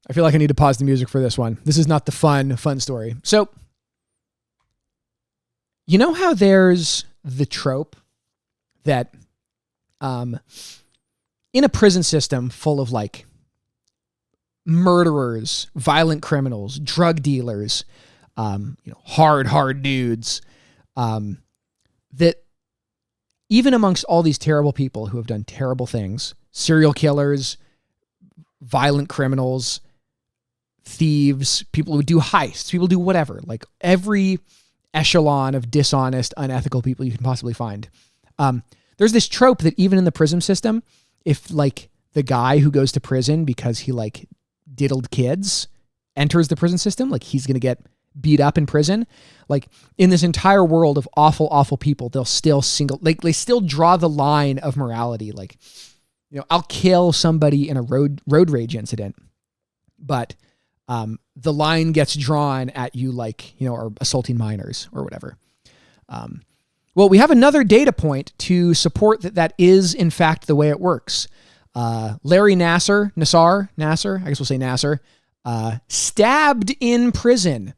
I feel like I need to pause the music for this one. This is not the fun story. So, you know how there's the trope that in a prison system full of like murderers, violent criminals, drug dealers, hard dudes, that even amongst all these terrible people who have done terrible things, serial killers, violent criminals, thieves, people who do heists, people do whatever, like every echelon of dishonest, unethical people you can possibly find. There's this trope that even in the prison system, if like the guy who goes to prison because he like diddled kids enters the prison system, like he's going to get beat up in prison. Like in this entire world of awful, awful people, they'll still they still draw the line of morality. Like, I'll kill somebody in a road rage incident, but the line gets drawn at you like, or assaulting minors or whatever. Well, we have another data point to support that is in fact the way it works. Larry Nassar, I guess we'll say Nassar, stabbed in prison.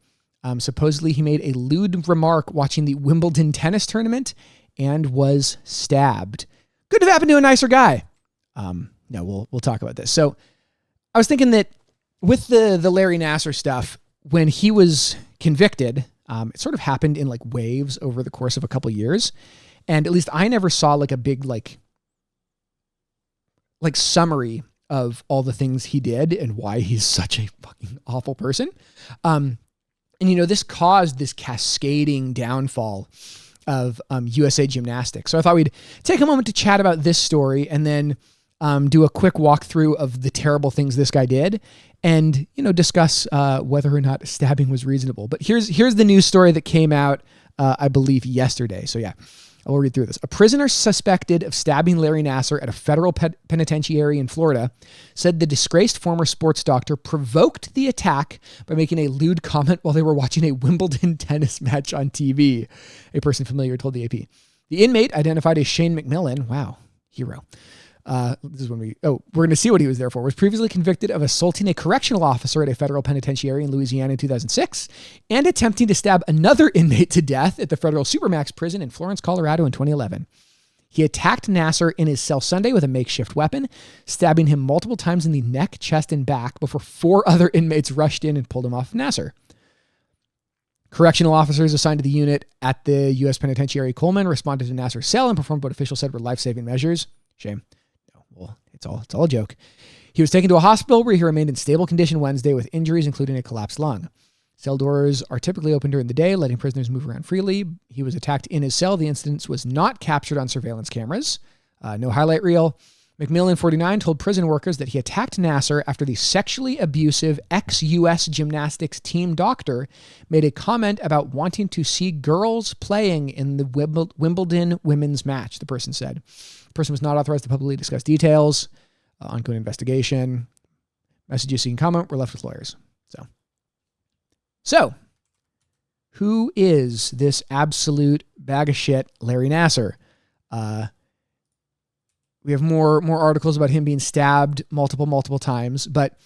Supposedly he made a lewd remark watching the Wimbledon tennis tournament and was stabbed. Could have happened to a nicer guy. No, we'll talk about this. So I was thinking that with the Larry Nassar stuff, when he was convicted, it sort of happened in like waves over the course of a couple years. And at least I never saw like a big, like summary of all the things he did and why he's such a fucking awful person. And this caused this cascading downfall of USA Gymnastics. So I thought we'd take a moment to chat about this story and then do a quick walkthrough of the terrible things this guy did and, discuss whether or not stabbing was reasonable. But here's the news story that came out, I believe, yesterday. So yeah, I'll read through this. A prisoner suspected of stabbing Larry Nassar at a federal penitentiary in Florida said the disgraced former sports doctor provoked the attack by making a lewd comment while they were watching a Wimbledon tennis match on TV. A person familiar told the AP. The inmate, identified as Shane McMillan, wow, hero. This is when we're going to see what he was there for, was previously convicted of assaulting a correctional officer at a federal penitentiary in Louisiana in 2006 and attempting to stab another inmate to death at the federal Supermax prison in Florence, Colorado in 2011. He attacked Nassar in his cell Sunday with a makeshift weapon, stabbing him multiple times in the neck, chest, and back before 4 other inmates rushed in and pulled him off Nassar. Correctional officers assigned to the unit at the U.S. Penitentiary Coleman responded to Nassar's cell and performed what officials said were life-saving measures. Shame. Well, it's all a joke. He was taken to a hospital where he remained in stable condition Wednesday with injuries, including a collapsed lung. Cell doors are typically open during the day, letting prisoners move around freely. He was attacked in his cell. The incident was not captured on surveillance cameras. No highlight reel. McMillan, 49, told prison workers that he attacked Nassar after the sexually abusive ex-U.S. gymnastics team doctor made a comment about wanting to see girls playing in the Wimbledon women's match, the person said. The person was not authorized to publicly discuss details. Ongoing investigation. Messages seeking comment were left with lawyers. So, who is this absolute bag of shit Larry Nassar? We have more articles about him being stabbed multiple times, but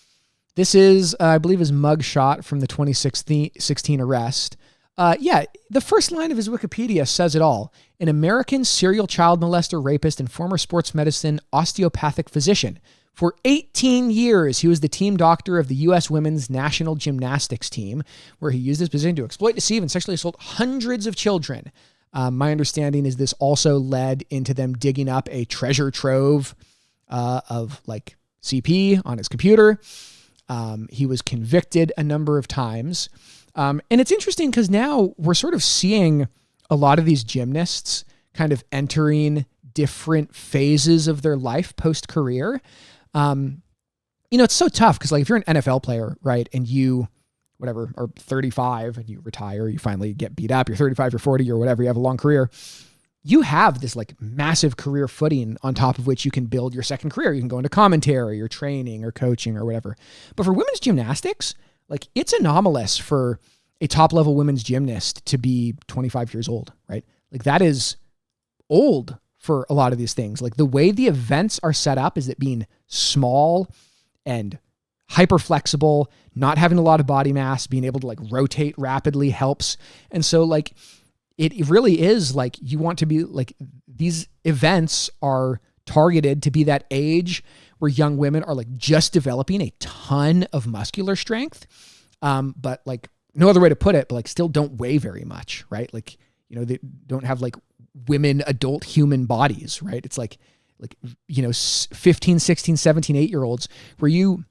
this is, I believe, his mug shot from the 2016 arrest. The first line of his Wikipedia says it all. An American serial child molester, rapist, and former sports medicine osteopathic physician. For 18 years, he was the team doctor of the U.S. women's national gymnastics team, where he used his position to exploit, deceive, and sexually assault hundreds of children. My understanding is this also led into them digging up a treasure trove of like CP on his computer. He was convicted a number of times. And it's interesting because now we're sort of seeing a lot of these gymnasts kind of entering different phases of their life post-career. It's so tough because like if you're an NFL player, right, and you are 35 and you retire, you finally get beat up, you're 35, you're 40 or whatever, you have a long career, you have this like massive career footing on top of which you can build your second career. You can go into commentary or training or coaching or whatever. But for women's gymnastics, like it's anomalous for a top level women's gymnast to be 25 years old, right? Like that is old for a lot of these things. Like the way the events are set up is it being small and hyper flexible, not having a lot of body mass, being able to like rotate rapidly helps. And so like, it really is like, you want to be like, these events are targeted to be that age where young women are like just developing a ton of muscular strength. But like no other way to put it, but like still don't weigh very much, right? Like, they don't have like women, adult human bodies, right? It's like, 15, 16, 17, 8-year-olds where you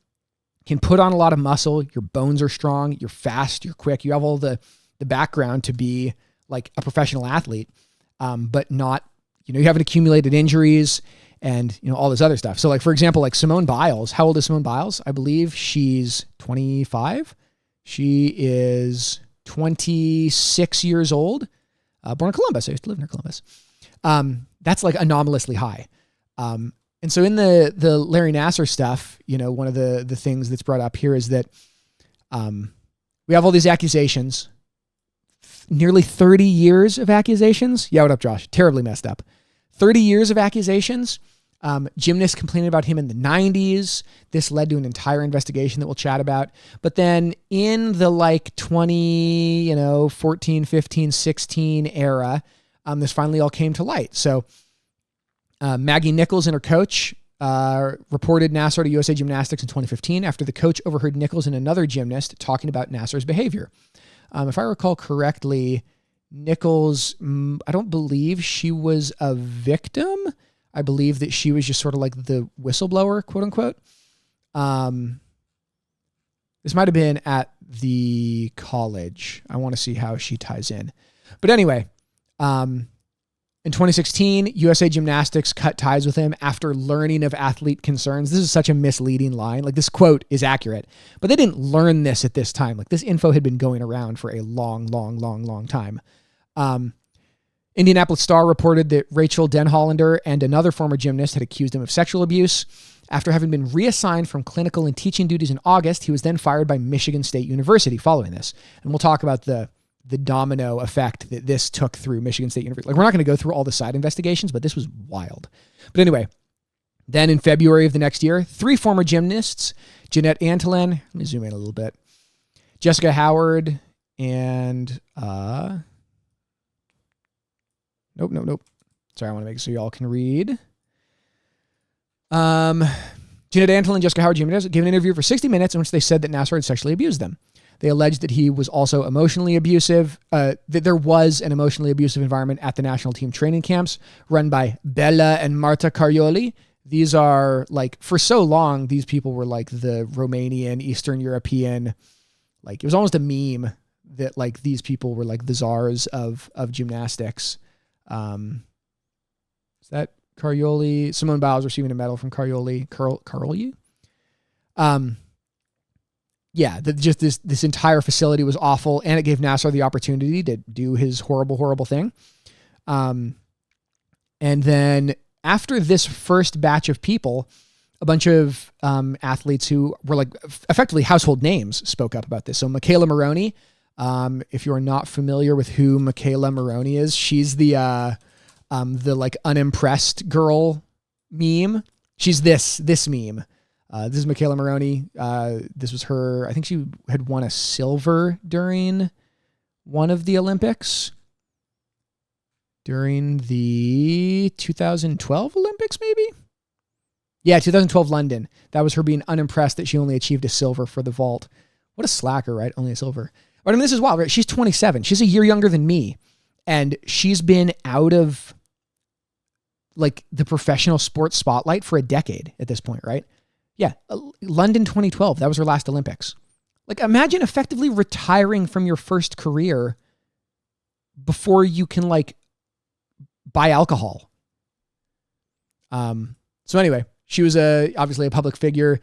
can put on a lot of muscle. Your bones are strong. You're fast. You're quick. You have all the background to be like a professional athlete, but not, you haven't accumulated injuries and, all this other stuff. So like, for example, like Simone Biles, how old is Simone Biles? I believe she's 25. She is 26 years old, born in Columbus. I used to live near Columbus. That's like anomalously high. And so in the Larry Nassar stuff, one of the things that's brought up here is that we have all these accusations, nearly 30 years of accusations. Yeah, what up, Josh? Terribly messed up. 30 years of accusations. Gymnasts complaining about him in the 90s. This led to an entire investigation that we'll chat about. But then in the like 14, 15, 16 era, this finally all came to light. So Maggie Nichols and her coach reported Nassar to USA Gymnastics in 2015 after the coach overheard Nichols and another gymnast talking about Nassar's behavior. If I recall correctly, Nichols, I don't believe she was a victim. I believe that she was just sort of like the whistleblower, quote unquote. This might have been at the college. I want to see how she ties in. But anyway, in 2016, USA Gymnastics cut ties with him after learning of athlete concerns. This is such a misleading line. Like this quote is accurate, but they didn't learn this at this time. Like this info had been going around for a long, long, long, long time. Indianapolis Star reported that Rachel Denhollander and another former gymnast had accused him of sexual abuse. After having been reassigned from clinical and teaching duties in August, he was then fired by Michigan State University following this. And we'll talk about the domino effect that this took through Michigan State University. Like we're not going to go through all the side investigations, but this was wild. But anyway, then in February of the next year, 3 former gymnasts, Jeanette Antolin, let me zoom in a little bit, Jessica Howard, and Nope. Sorry, I want to make it so y'all can read. Jeanette Antolin and Jessica Howard gave an interview for 60 minutes in which they said that Nassar had sexually abused them. They alleged that he was also emotionally abusive, that there was an emotionally abusive environment at the national team training camps run by Bella and Marta Carioli. These are like, for so long, these people were like the Romanian, Eastern European, like it was almost a meme that like these people were like the czars of gymnastics. Is that Carioli? Simone Biles receiving a medal from Carioli. Carioli? Yeah, just this entire facility was awful, and it gave Nassar the opportunity to do his horrible, horrible thing. And then after this first batch of people, a bunch of athletes who were like effectively household names spoke up about this. So Michaela Maroney, if you're not familiar with who Michaela Maroney is, she's the like unimpressed girl meme. She's this meme. This is Michaela Maroney. This was her. I think she had won a silver during one of the Olympics. During the 2012 Olympics, maybe? Yeah, 2012 London. That was her being unimpressed that she only achieved a silver for the vault. What a slacker, right? Only a silver. But I mean, this is wild, right? She's 27. She's a year younger than me. And she's been out of like the professional sports spotlight for a decade at this point, right? Yeah. London 2012. That was her last Olympics. Like imagine effectively retiring from your first career before you can like buy alcohol. So anyway, she was obviously a public figure,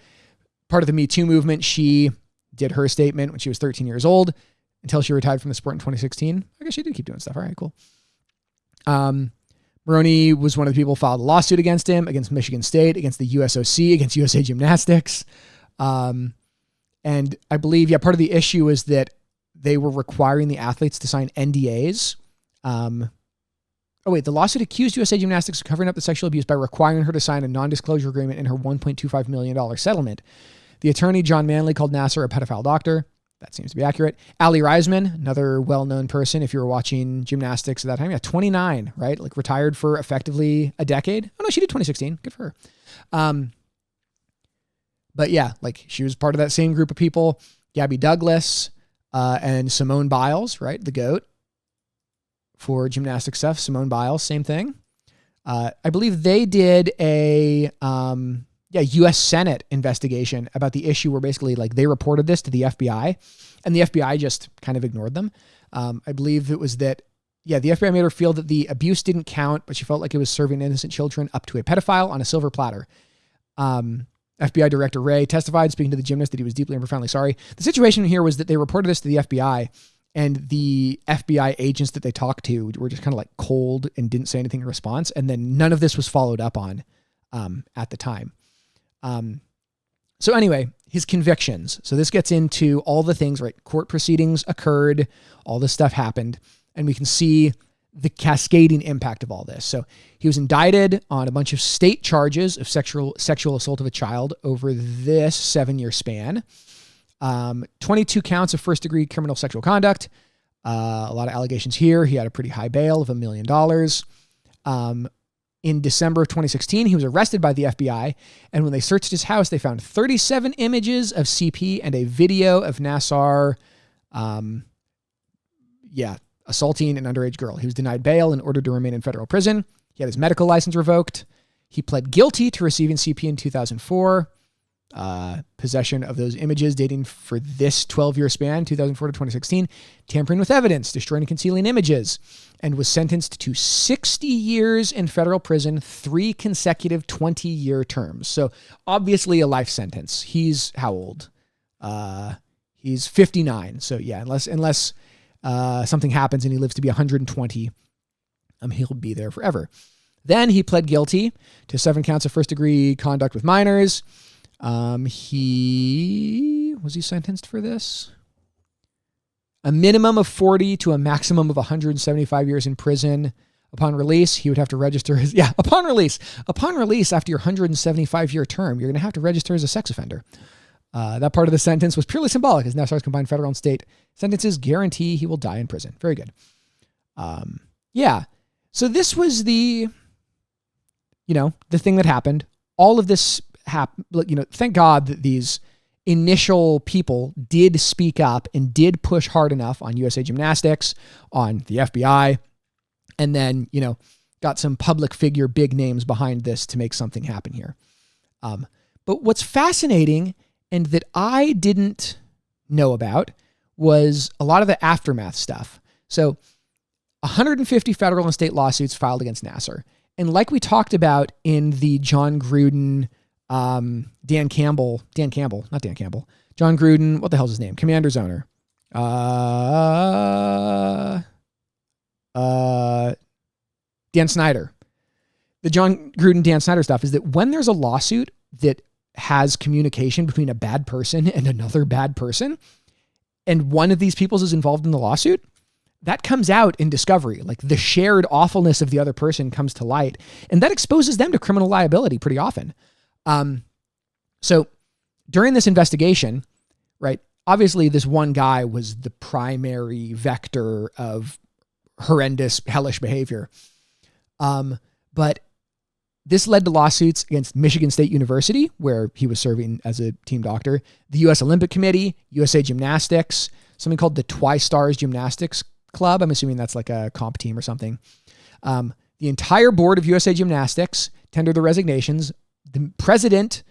part of the Me Too movement. She did her statement when she was 13 years old until she retired from the sport in 2016. I guess she did keep doing stuff. All right, cool. Maroney was one of the people who filed a lawsuit against him, against Michigan State, against the USOC, against USA Gymnastics. And I believe, part of the issue is that they were requiring the athletes to sign NDAs. The lawsuit accused USA Gymnastics of covering up the sexual abuse by requiring her to sign a non-disclosure agreement in her $1.25 million settlement. The attorney, John Manley, called Nassar a pedophile doctor. That seems to be accurate. Ali Reisman, another well-known person, if you were watching gymnastics at that time, 29, right? Like retired for effectively a decade. Oh no, she did 2016. Good for her. But yeah, like she was part of that same group of people. Gabby Douglas and Simone Biles, right? The GOAT for gymnastic stuff. Simone Biles, same thing. I believe they did a U.S. Senate investigation about the issue where basically like they reported this to the FBI and the FBI just kind of ignored them. I believe it was that, the FBI made her feel that the abuse didn't count, but she felt like it was serving innocent children up to a pedophile on a silver platter. FBI Director Ray testified, speaking to the gymnast, that he was deeply and profoundly sorry. The situation here was that they reported this to the FBI, and the FBI agents that they talked to were just kind of like cold and didn't say anything in response. And then none of this was followed up on at the time. So anyway, his convictions. So this gets into all the things, right? Court proceedings occurred, all this stuff happened, and we can see the cascading impact of all this. So he was indicted on a bunch of state charges of sexual assault of a child over this 7-year span. 22 counts of first-degree criminal sexual conduct. A lot of allegations here. He had a pretty high bail of $1 million. In December of 2016, he was arrested by the FBI, and when they searched his house, they found 37 images of CP and a video of Nassar, assaulting an underage girl. He was denied bail and ordered to remain in federal prison. He had his medical license revoked. He pled guilty to receiving CP in 2004. Possession of those images dating for this 12-year span, 2004 to 2016, tampering with evidence, destroying and concealing images, and was sentenced to 60 years in federal prison, 3 consecutive 20-year terms. So obviously a life sentence. He's how old? He's 59. So yeah, unless something happens and he lives to be 120, he'll be there forever. Then he pled guilty to 7 counts of first-degree conduct with minors. Was he sentenced for this? A minimum of 40 to a maximum of 175 years in prison. Upon release, he would have to register upon release after your 175-year term, you're going to have to register as a sex offender. That part of the sentence was purely symbolic, as Nassar's combined federal and state sentences guarantee he will die in prison. Very good. So this was the thing that happened. All of this happened. Thank God that these initial people did speak up and did push hard enough on USA Gymnastics, on the FBI, and then, got some public figure, big names behind this to make something happen here. But what's fascinating and that I didn't know about was a lot of the aftermath stuff. So 150 federal and state lawsuits filed against Nassar. And like we talked about in the John Gruden, John Gruden, what the hell's his name? Commander's owner. Dan Snyder. The John Gruden, Dan Snyder stuff is that when there's a lawsuit that has communication between a bad person and another bad person, and one of these people is involved in the lawsuit, that comes out in discovery. Like the shared awfulness of the other person comes to light, and that exposes them to criminal liability pretty often. So during this investigation, right, obviously this one guy was the primary vector of horrendous, hellish behavior. But this led to lawsuits against Michigan State University, where he was serving as a team doctor, the U.S. Olympic Committee, USA Gymnastics, something called the Twi-Stars Gymnastics Club. I'm assuming that's like a comp team or something. The entire board of USA Gymnastics tendered their resignations. The president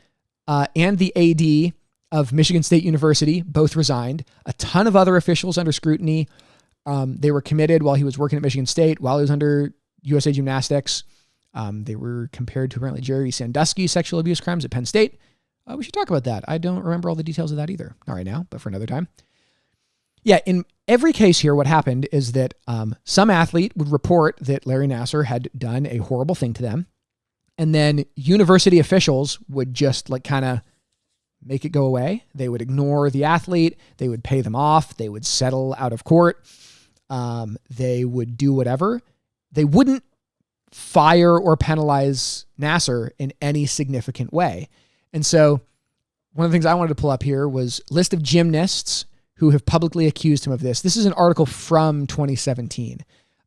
and the AD of Michigan State University both resigned. A ton of other officials under scrutiny. They were committed while he was working at Michigan State, while he was under USA Gymnastics. They were compared to apparently Jerry Sandusky's sexual abuse crimes at Penn State. We should talk about that. I don't remember all the details of that either. Not right now, but for another time. Yeah, in every case here, what happened is that some athlete would report that Larry Nassar had done a horrible thing to them. And then university officials would just like kind of make it go away. They would ignore the athlete. They would pay them off. They would settle out of court. They would do whatever. They wouldn't fire or penalize Nassar in any significant way. And so one of the things I wanted to pull up here was list of gymnasts who have publicly accused him of this. This is an article from 2017.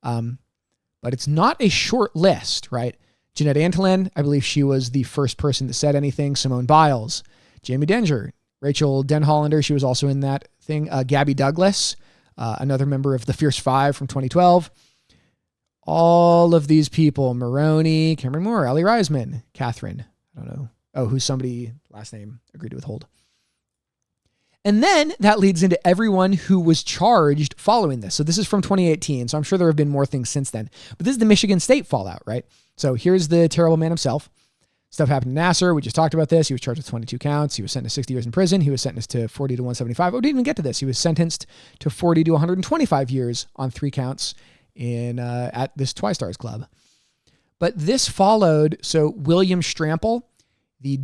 But it's not a short list, right? Jeanette Antolin, I believe she was the first person that said anything. Simone Biles, Jamie Denger, Rachel Denhollander, she was also in that thing. Gabby Douglas, another member of the Fierce Five from 2012. All of these people, Maroney, Cameron Moore, Ali Reisman, Catherine, I don't know. Oh, who's somebody, last name, agreed to withhold. And then that leads into everyone who was charged following this. So this is from 2018. So I'm sure there have been more things since then. But this is the Michigan State fallout, right? So here's the terrible man himself. Stuff happened to Nassar. We just talked about this. He was charged with 22 counts. He was sentenced to 60 years in prison. He was sentenced to 40 to 175. Oh, didn't even get to this. He was sentenced to 40 to 125 years on 3 counts in at this Twistars Club. But this followed, so William Strample, the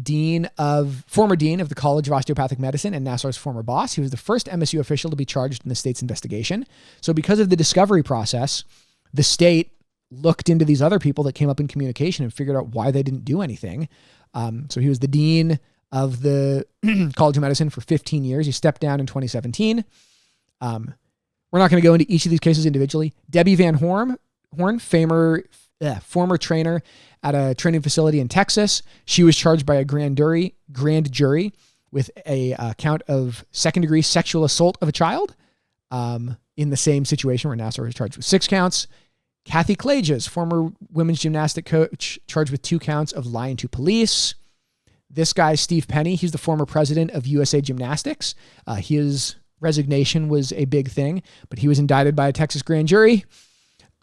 former dean of the College of Osteopathic Medicine and Nassar's former boss. He was the first MSU official to be charged in the state's investigation. So because of the discovery process, the state looked into these other people that came up in communication and figured out why they didn't do anything. So he was the dean of the College of Medicine for 15 years. He stepped down in 2017. We're not going to go into each of these cases individually. Debbie Van Horn, former trainer at a training facility in Texas. She was charged by a grand jury with a count of second-degree sexual assault of a child in the same situation where Nassar was charged with 6 counts. Kathy Klages, former women's gymnastic coach, charged with 2 counts of lying to police. This guy, Steve Penny, he's the former president of USA Gymnastics. His resignation was a big thing, but he was indicted by a Texas grand jury.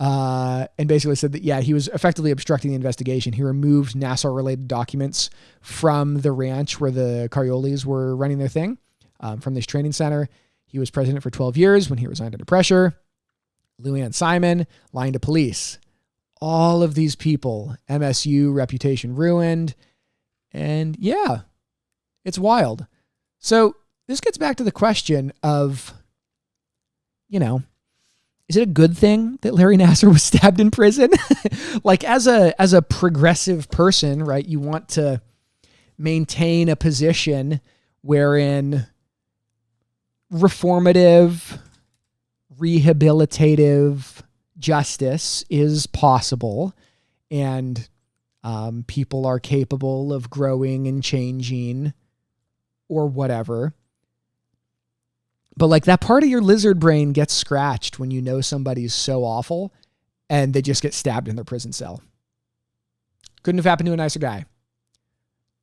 And basically said that, yeah, he was effectively obstructing the investigation. He removed Nassar-related documents from the ranch where the Cariolis were running their thing, from this training center. He was president for 12 years when he resigned under pressure. Louann Simon, lying to police. All of these people, MSU reputation ruined. And yeah, it's wild. So this gets back to the question of, is it a good thing that Larry Nassar was stabbed in prison? Like as a progressive person, right? You want to maintain a position wherein reformative, rehabilitative justice is possible and people are capable of growing and changing or whatever. But like that part of your lizard brain gets scratched when you know somebody's so awful and they just get stabbed in their prison cell. Couldn't have happened to a nicer guy.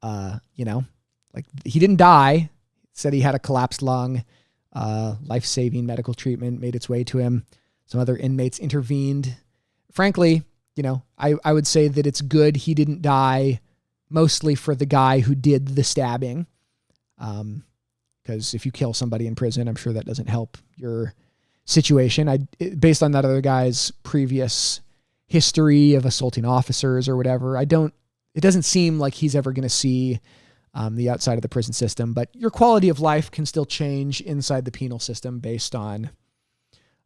Like he didn't die. Said he had a collapsed lung, life-saving medical treatment made its way to him. Some other inmates intervened. Frankly, I would say that it's good he didn't die, mostly for the guy who did the stabbing. Because if you kill somebody in prison, I'm sure that doesn't help your situation. Based on that other guy's previous history of assaulting officers or whatever, it doesn't seem like he's ever going to see the outside of the prison system. But your quality of life can still change inside the penal system based on,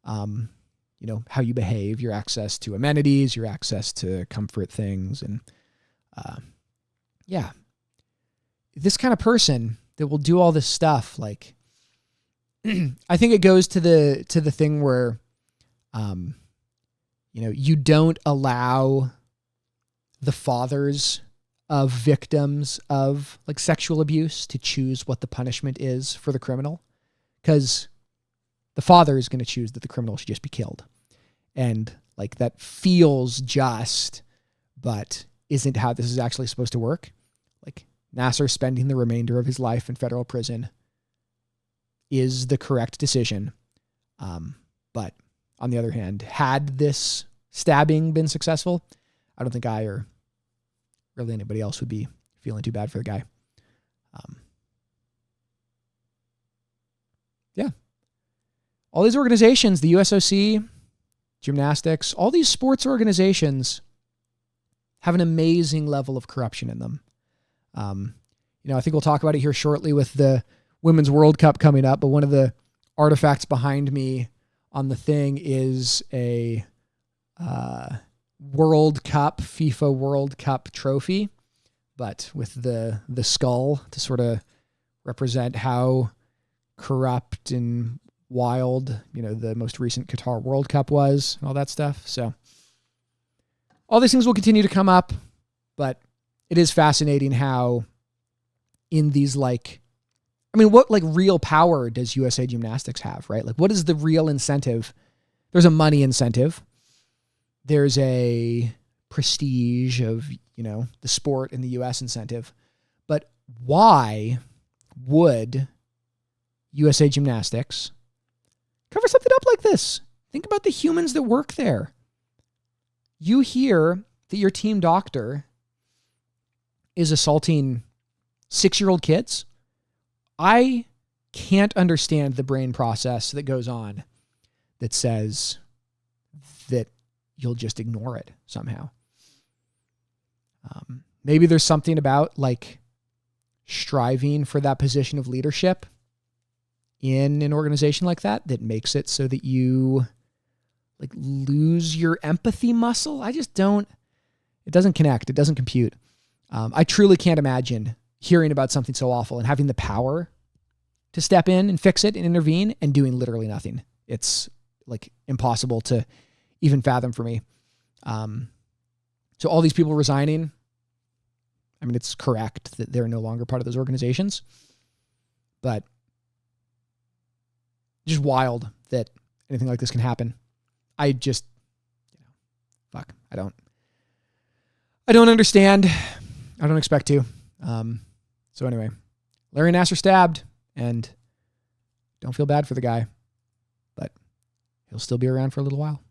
how you behave, your access to amenities, your access to comfort things. And this kind of person that will do all this stuff, like I think it goes to the thing where you don't allow the fathers of victims of like sexual abuse to choose what the punishment is for the criminal, because the father is going to choose that the criminal should just be killed. And like that feels just, but isn't how this is actually supposed to work. Like Nassar spending the remainder of his life in federal prison is the correct decision. But on the other hand, had this stabbing been successful, I don't think I or really anybody else would be feeling too bad for the guy. All these organizations, the USOC, gymnastics, all these sports organizations have an amazing level of corruption in them. I think we'll talk about it here shortly with the Women's World Cup coming up, but one of the artifacts behind me on the thing is a World Cup, FIFA World Cup trophy, but with the skull to sort of represent how corrupt and wild, the most recent Qatar World Cup was and all that stuff. So all these things will continue to come up, but it is fascinating how in these what real power does USA Gymnastics have, right? Like what is the real incentive? There's a money incentive. There's a prestige of, the sport in the US incentive. But why would USA Gymnastics cover something up like this? Think about the humans that work there. You hear that your team doctor is assaulting 6-year-old kids. I can't understand the brain process that goes on that says that you'll just ignore it somehow. Maybe there's something about striving for that position of leadership in an organization like that makes it so that you lose your empathy muscle. It doesn't connect. It doesn't compute. I truly can't imagine hearing about something so awful and having the power to step in and fix it and intervene and doing literally nothing. It's impossible to even fathom for me. So all these people resigning, it's correct that they're no longer part of those organizations, but just wild that anything like this can happen. I just, I don't understand. I don't expect to. So anyway, Larry Nassar stabbed, and don't feel bad for the guy, but he'll still be around for a little while.